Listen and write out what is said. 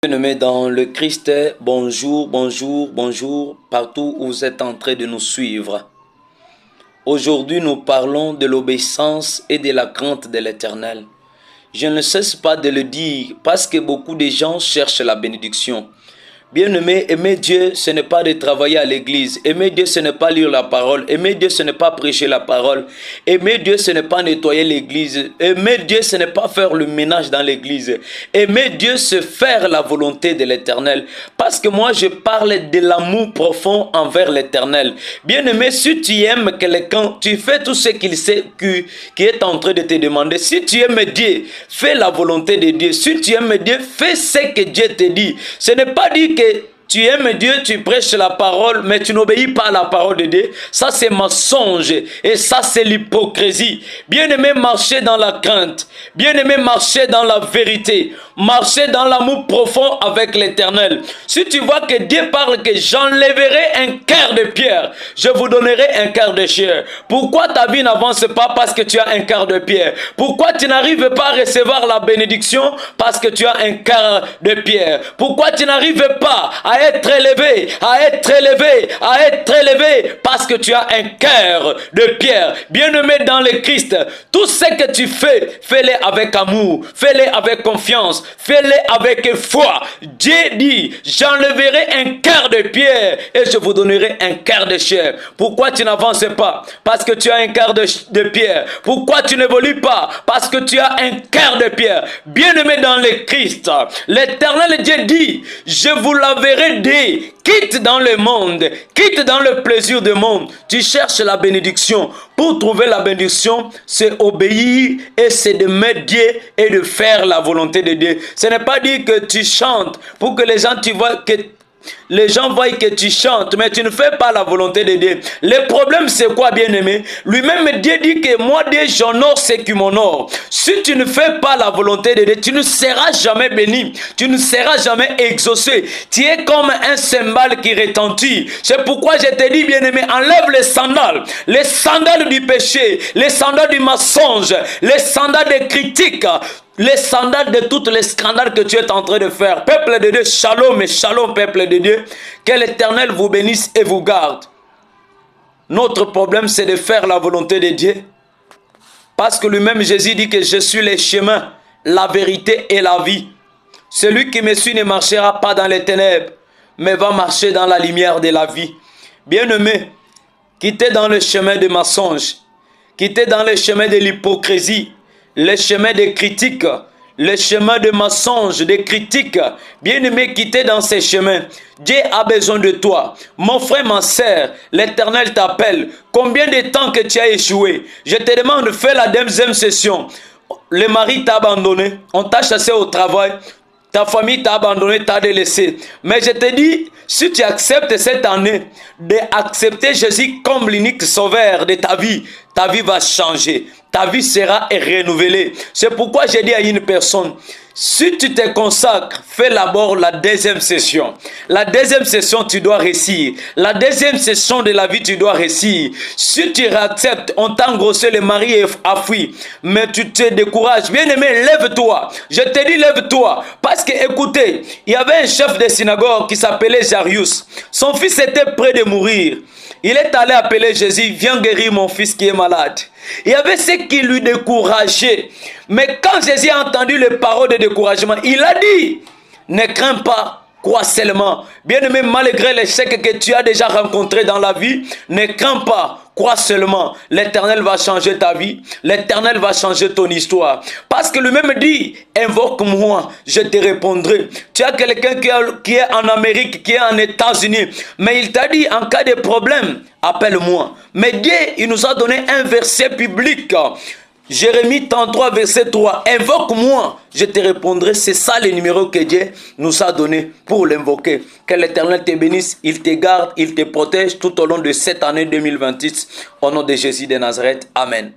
Bien-aimés dans le Christ, bonjour, bonjour, bonjour, partout où vous êtes en train de nous suivre. Aujourd'hui, nous parlons de l'obéissance et de la crainte de l'Éternel. Je ne cesse pas de le dire parce que beaucoup de gens cherchent la bénédiction. Bien-aimé, aimer Dieu, ce n'est pas de travailler à l'église. Aimer Dieu, ce n'est pas lire la parole. Aimer Dieu, ce n'est pas prêcher la parole. Aimer Dieu, ce n'est pas nettoyer l'église. Aimer Dieu, ce n'est pas faire le ménage dans l'église. Aimer Dieu, c'est faire la volonté de l'Éternel. Parce que moi, je parle de l'amour profond envers l'Éternel. Bien-aimé, si tu aimes quelqu'un, tu fais tout ce qu'il sait qui est en train de te demander. Si tu aimes Dieu, fais la volonté de Dieu. Si tu aimes Dieu, fais ce que Dieu te dit. Ce n'est pas dire que tu aimes Dieu, tu prêches la parole, mais tu n'obéis pas à la parole de Dieu. Ça, c'est mensonge. Et ça, c'est l'hypocrisie. Bien-aimé, marcher dans la crainte. Bien-aimé, marcher dans la vérité. Marcher dans l'amour profond avec l'Éternel. Si tu vois que Dieu parle que j'enlèverai un cœur de pierre, je vous donnerai un cœur de chair. Pourquoi ta vie n'avance pas? Parce que tu as un cœur de pierre. Pourquoi tu n'arrives pas à recevoir la bénédiction? Parce que tu as un cœur de pierre. Pourquoi tu n'arrives pas à être élevé, à être élevé, à être élevé? Parce que tu as un cœur de pierre. Bien-aimé dans le Christ, tout ce que tu fais, fais-le avec amour, fais-le avec confiance, fais-le avec foi. Dieu dit, j'enlèverai un cœur de pierre et je vous donnerai un cœur de chair. Pourquoi tu n'avances pas? Parce que tu as un cœur de pierre. Pourquoi tu n'évolues pas? Parce que tu as un cœur de pierre. Bien-aimé dans le Christ, l'Éternel Dieu dit, je vous l'enverrai dit, quitte dans le monde, quitte dans le plaisir du monde. Tu cherches la bénédiction. Pour trouver la bénédiction, c'est obéir et c'est de mettre Dieu et de faire la volonté de Dieu. Ce n'est pas dire que tu chantes pour que les gens tu vois que les gens voient que tu chantes, mais tu ne fais pas la volonté de Dieu. Le problème, c'est quoi, bien-aimé? Lui-même, Dieu dit que moi, Dieu, j'honore ce qui m'honore. Si tu ne fais pas la volonté de Dieu, tu ne seras jamais béni. Tu ne seras jamais exaucé. Tu es comme un cymbale qui retentit. C'est pourquoi je te dis, bien-aimé, enlève les sandales du péché, les sandales du mensonge, les sandales des critiques, les sandales de tous les scandales que tu es en train de faire. Peuple de Dieu, shalom et shalom, peuple de Dieu. Que l'Éternel vous bénisse et vous garde. Notre problème, c'est de faire la volonté de Dieu. Parce que lui-même, Jésus dit que je suis le chemin, la vérité et la vie. Celui qui me suit ne marchera pas dans les ténèbres, mais va marcher dans la lumière de la vie. Bien-aimé, quittez dans le chemin de mensonge, quittez dans le chemin de l'hypocrisie, le chemin des critiques, le chemin de mensonges, des critiques. Bien-aimé, quittez dans ces chemins. Dieu a besoin de toi. Mon frère, ma sœur, l'Éternel t'appelle. Combien de temps que tu as échoué? Je te demande, fais la deuxième session. Le mari t'a abandonné, on t'a chassé au travail, ta famille t'a abandonné, t'a délaissé. Mais je te dis, si tu acceptes cette année d'accepter Jésus comme l'unique sauveur de ta vie va changer. Ta vie sera renouvelée. C'est pourquoi j'ai dit à une personne, si tu te consacres, fais d'abord la deuxième session. La deuxième session, tu dois réussir. La deuxième session de la vie, tu dois réussir. Si tu acceptes, on t'a engrossé, le mari a fui, mais tu te décourages. Bien-aimé, lève-toi. Je te dis, lève-toi. Parce que, écoutez, il y avait un chef de synagogue qui s'appelait Jairus. Son fils était près de mourir. Il est allé appeler Jésus, viens guérir mon fils qui est malade. Il y avait ce qui lui décourageait. Mais quand Jésus a entendu les paroles de découragement, il a dit, ne crains pas, crois seulement. Bien-aimé, malgré l'échec que tu as déjà rencontré dans la vie, ne crains pas. Crois seulement, l'Éternel va changer ta vie, l'Éternel va changer ton histoire. Parce que lui-même dit, invoque-moi, je te répondrai. Tu as quelqu'un qui est en Amérique, qui est en États-Unis, mais il t'a dit, en cas de problème, appelle-moi. Mais Dieu, il nous a donné un verset biblique. Jérémie 33, verset 3. Invoque-moi, je te répondrai. C'est ça le numéro que Dieu nous a donné pour l'invoquer. Que l'Éternel te bénisse, il te garde, il te protège tout au long de cette année 2026. Au nom de Jésus de Nazareth. Amen.